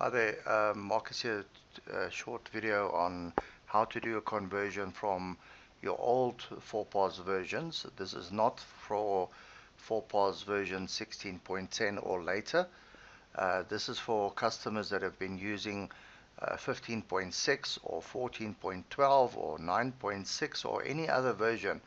Hi there, Marcus here, a short video on how to do a conversion from your old 4POS versions. This is not for 4POS version 16.10 or later. This is for customers that have been using 15.6 or 14.12 or 9.6 or any other version.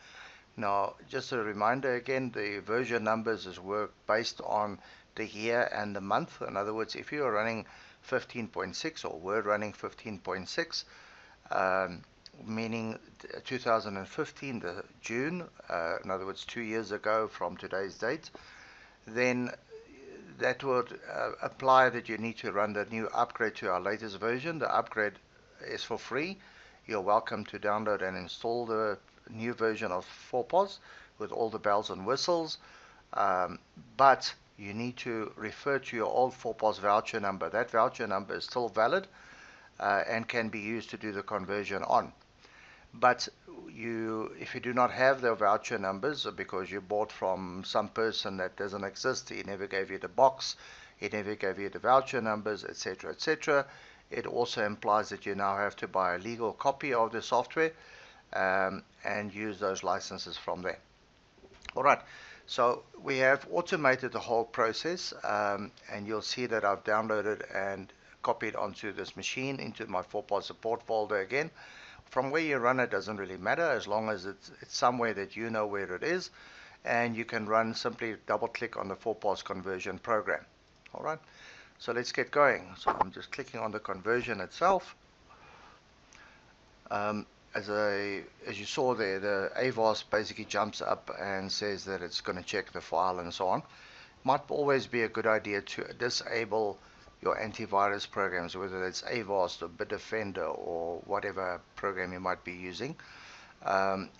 Now, just a reminder again, the version numbers is work based on the year and the month. In other words, if you are running 15.6 or we're running 15.6, meaning 2015, the June, in other words, 2 years ago from today's date, then that would apply that you need to run the new upgrade to our latest version. The upgrade is for free. You're welcome to download and install the new version of 4POS with all the bells and whistles, but you need to refer to your old 4POS voucher number. That voucher number is still valid and can be used to do the conversion on. But if you do not have the voucher numbers because you bought from some person that doesn't exist, he never gave you the box, he never gave you the voucher numbers, etc., etc., it also implies that you now have to buy a legal copy of the software and use those licenses from there. All right, so we have automated the whole process, and you'll see that I've downloaded and copied onto this machine into my 4POS support folder again. From where you run it doesn't really matter, as long as it's somewhere that you know where it is, and you can simply double click on the 4POS conversion program. All right, so let's get going. So I'm just clicking on the conversion itself. As you saw there, the AVOS basically jumps up and says that it's going to check the file and so on. Might always be a good idea to disable your antivirus programs, whether it's AVOS or Bitdefender or whatever program you might be using.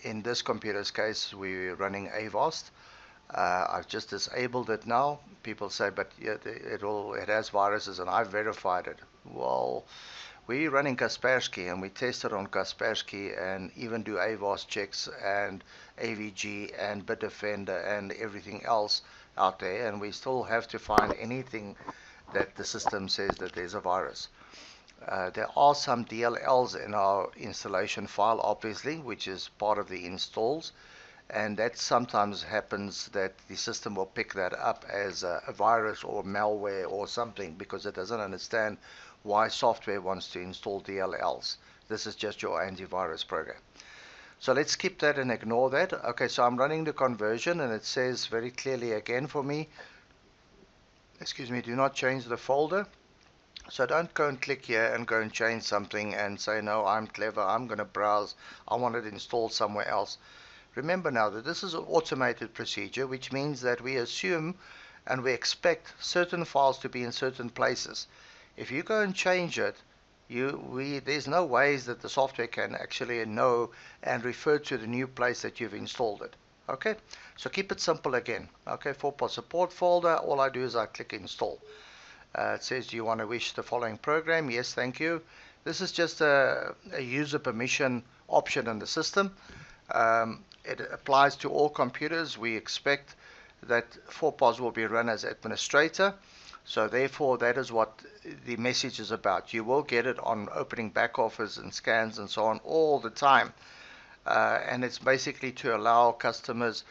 In this computer's case, we're running AVOS. I've just disabled it now. People say, but yeah, it has viruses, and I've verified it. Well, we're running Kaspersky, and we tested on Kaspersky and even do AVOS checks and AVG and Bitdefender and everything else out there, and we still have to find anything that the system says that there's a virus. There are some DLLs in our installation file, obviously, which is part of the installs, and that sometimes happens that the system will pick that up as a virus or malware or something because it doesn't understand why software wants to install DLLs. This is just your antivirus program. So let's skip that and ignore that. Okay, so I'm running the conversion, and it says very clearly again for me, excuse me, do not change the folder. So don't go and click here and go and change something and say, no, I'm clever, I'm going to browse, I want it installed somewhere else. Remember now that this is an automated procedure, which means that we assume and we expect certain files to be in certain places. If you go and change it, there's no ways that the software can actually know and refer to the new place that you've installed it. Okay, so keep it simple again. Okay, 4POS support folder, all I do is I click install. It says, do you want to wish the following program? Yes, thank you. This is just a user permission option in the system. It applies to all computers. We expect that 4POS will be run as administrator. So therefore, that is what the message is about. You will get it on opening back office and scans and so on all the time. And it's basically to allow customers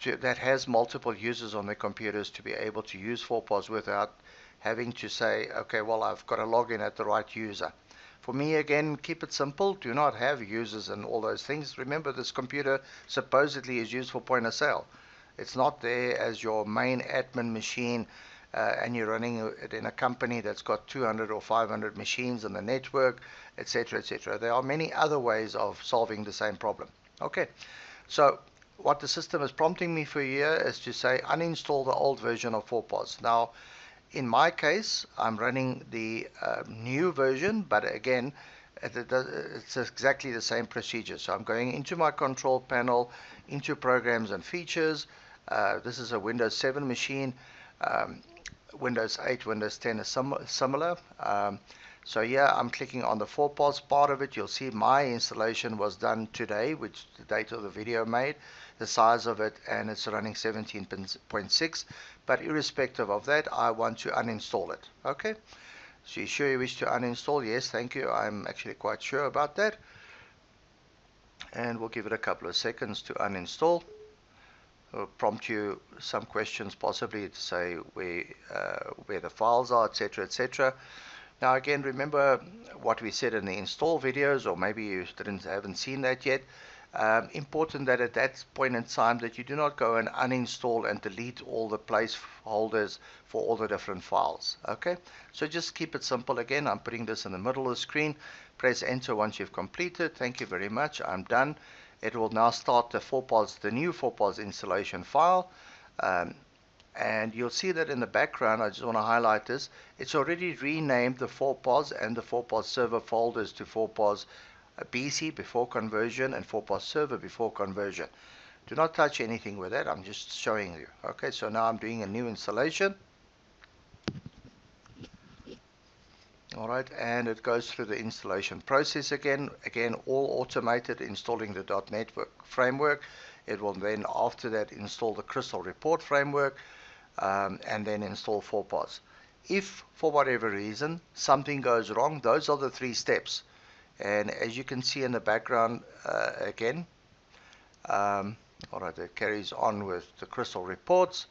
that has multiple users on their computers to be able to use 4POS without having to say, okay, well, I've got to log in at the right user. For me, again, keep it simple. Do not have users and all those things. Remember, this computer supposedly is used for point of sale. It's not there as your main admin machine, and you're running it in a company that's got 200 or 500 machines on the network, etc., etc. There are many other ways of solving the same problem. Okay, so what the system is prompting me for here is to say uninstall the old version of 4POS. Now, in my case, I'm running the new version, but again, it's exactly the same procedure. So I'm going into my control panel, into programs and features. This is a Windows 7 machine. Windows 8, Windows 10 is similar. So yeah, I'm clicking on the 4POS part of it. You'll see my installation was done today, which the date of the video made, the size of it, and it's running 17.6. But irrespective of that, I want to uninstall it. Okay, So you sure you wish to uninstall? Yes, thank you. I'm actually quite sure about that. And we'll give it a couple of seconds to uninstall. It'll prompt you some questions, possibly to say where the files are, etc., etc. Now again, remember what we said in the install videos, or maybe you haven't seen that yet. Important that at that point in time that you do not go and uninstall and delete all the placeholders for all the different files. Okay, so just keep it simple. Again, I'm putting this in the middle of the screen. Press enter once you've completed. Thank you very much. I'm done. It will now start the new 4POS installation file. And you'll see that in the background, I just want to highlight this, it's already renamed the 4POS and the 4POS server folders to 4POS BC before conversion and 4POS server before conversion. Do not touch anything with that, I'm just showing you. Okay, so now I'm doing a new installation. Alright, and it goes through the installation process again. Again, all automated, installing the .NET framework. It will then, after that, install the Crystal Report framework. And then install 4POS. If for whatever reason something goes wrong, those are the 3 steps. And as you can see in the background again, alright, it carries on with the Crystal Reports.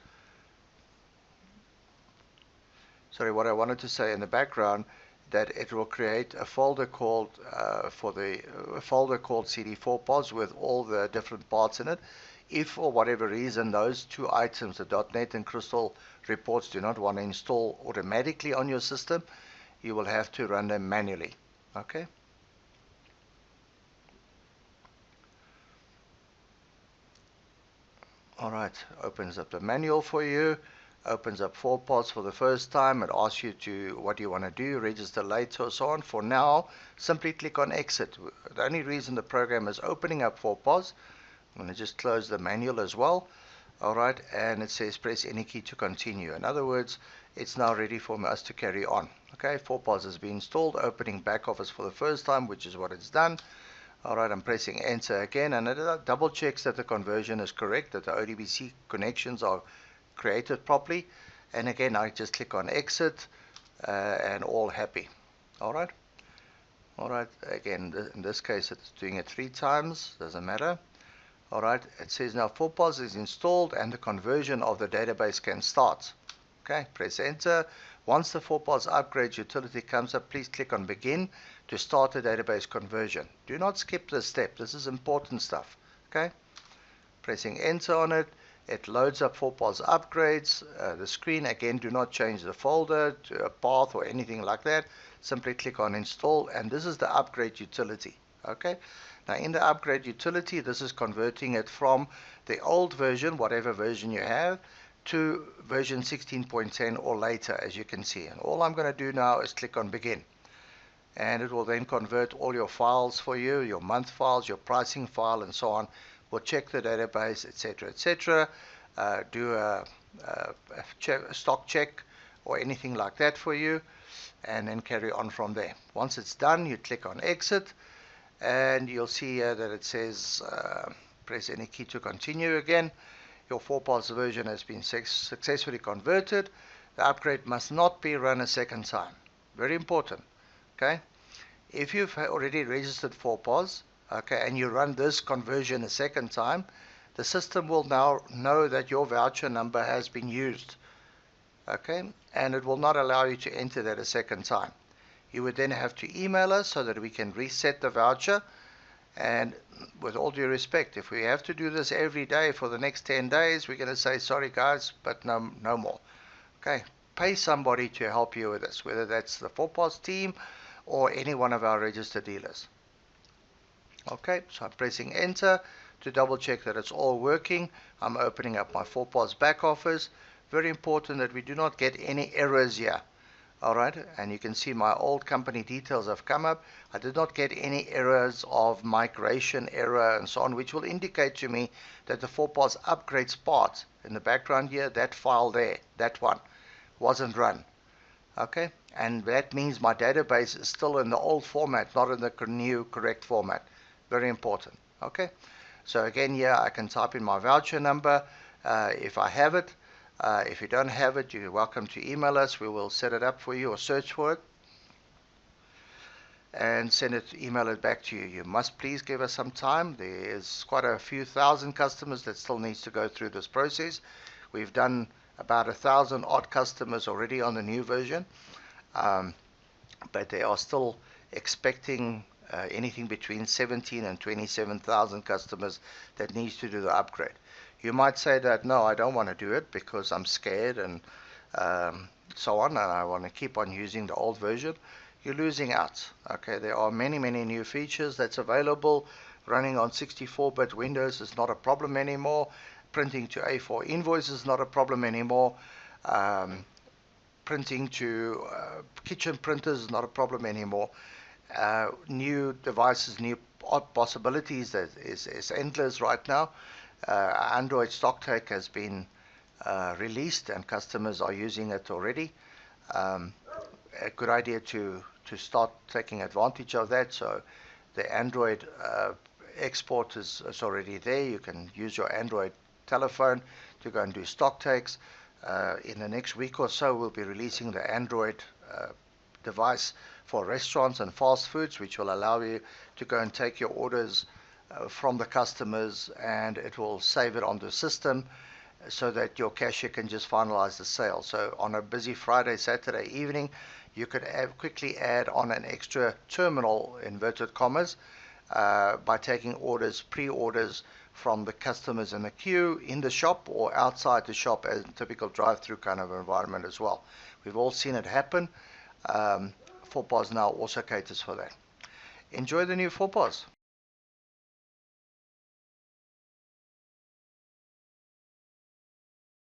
Sorry, what I wanted to say in the background, that it will create a folder called CD4POS with all the different parts in it. If for whatever reason those 2 items, the .NET and Crystal Reports, do not want to install automatically on your system, you will have to run them manually. Okay. Alright, opens up the manual for you. Opens up 4POS for the first time. It asks you to what do you want to do, register later, or so on. For now, simply click on exit. The only reason the program is opening up 4POS, I'm going to just close the manual as well. Alright, and it says press any key to continue. In other words, it's now ready for us to carry on. Okay, 4POS has been installed, opening back office for the first time, which is what it's done. Alright, I'm pressing enter again, and it double checks that the conversion is correct, that the ODBC connections are created properly. And again, I just click on exit, and all happy. Alright, again, in this case, it's doing it 3 times, doesn't matter. Alright, it says now 4POS is installed and the conversion of the database can start. Okay, press enter. Once the 4POS upgrade utility comes up, please click on begin to start the database conversion. Do not skip this step, this is important stuff. Okay, pressing enter on it, it loads up 4POS upgrades. The screen, again, do not change the folder to a path or anything like that. Simply click on install, and this is the upgrade utility. Okay, now in the upgrade utility, this is converting it from the old version, whatever version you have, to version 16.10 or later, as you can see. And all I'm going to do now is click on begin, and it will then convert all your files for you, your month files, your pricing file, and so on. We'll check the database, etc., etc., do a stock check or anything like that for you, and then carry on from there. Once it's done, you click on exit, and you'll see here that it says press any key to continue again. Your 4POS version has been successfully converted. The upgrade must not be run a second time. Very important. Okay, if you've already registered 4POS, okay, and you run this conversion a second time, the system will now know that your voucher number has been used. Okay, and it will not allow you to enter that a second time. You would then have to email us so that we can reset the voucher. And with all due respect, if we have to do this every day for the next 10 days, we're going to say sorry guys, but no more. Okay, pay somebody to help you with this, whether that's the 4POS team or any one of our registered dealers. Okay, so I'm pressing enter to double check that it's all working. I'm opening up my 4POS back office. Very important that we do not get any errors here. Alright, and you can see my old company details have come up. I did not get any errors of migration error and so on, which will indicate to me that the 4POS upgrades part in the background here, that file there, that one, wasn't run. Okay, and that means my database is still in the old format, not in the new correct format. Very important. Okay, so again here I can type in my voucher number if I have it. If you don't have it, you're welcome to email us. We will set it up for you or search for it. and email it back to you. You must please give us some time. There is quite a few thousand customers that still needs to go through this process. We've done about 1,000 odd customers already on the new version, um, but they are still expecting anything between 17 and 27,000 customers that needs to do the upgrade. You might say that, no, I don't want to do it because I'm scared and so on, and I want to keep on using the old version. You're losing out. Okay, there are many, many new features that's available. Running on 64-bit Windows is not a problem anymore. Printing to A4 invoice is not a problem anymore. Um, Printing to kitchen printers is not a problem anymore. New devices, new possibilities that is endless right now. Android StockTake has been released and customers are using it already. Um, a good idea to start taking advantage of that. So the Android export is already there. You can use your Android telephone to go and do stock takes. In the next week or so, we'll be releasing the Android device for restaurants and fast foods, which will allow you to go and take your orders from the customers, and it will save it on the system so that your cashier can just finalize the sale. So on a busy Friday, Saturday evening, you could quickly add on an extra terminal, inverted commas, by taking orders, pre-orders from the customers in the queue, in the shop or outside the shop, as a typical drive-through kind of environment as well. We've all seen it happen. 4POS now also caters for that. Enjoy the new 4POS.